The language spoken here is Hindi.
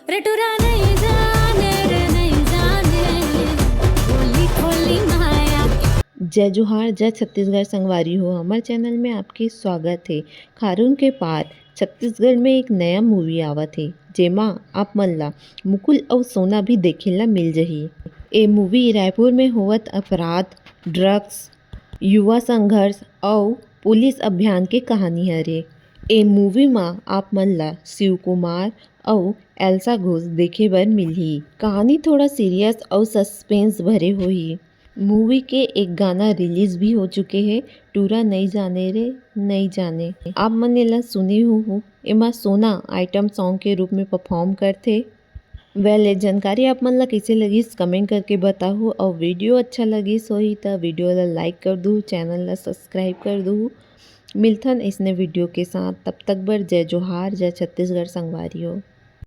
रे टुरा नहीं जाने रे नहीं जाने खोली खोली माया। जय जोहार, जय छत्तीसगढ़ संगवारी हो। हमारे चैनल में आपके स्वागत है। खारून के पार छत्तीसगढ़ में एक नया मूवी आवत है जेमा आप मन ला मुकुल और सोना भी देखेला मिल जही। ए मूवी रायपुर में होवत अपराध, ड्रग्स, युवा संघर्ष और पुलिस अभियान के कहानी हरे। ए मूवी में आप मन ला शिव कुमार और एल्सा घोष देखे बर मिलही। कहानी थोड़ा सीरियस और सस्पेंस भरे होही। मूवी के एक गाना रिलीज भी हो चुके हैं, टूरा नहीं जाने रे नहीं जाने। आप मन एला सुने हो। एमा सोना आइटम सॉन्ग के रूप में परफॉर्म करथे। वेल जानकारी आप मन ला कइसे लगिस कमेंट करके बताओ और वीडियो अच्छा लगिस होही त वीडियो ला लाइक कर दू, चैनल ला सब्सक्राइब कर दू। मिलथन इसने वीडियो के साथ, तब तक बर जय जोहार, जय छत्तीसगढ़ संगवारी हो।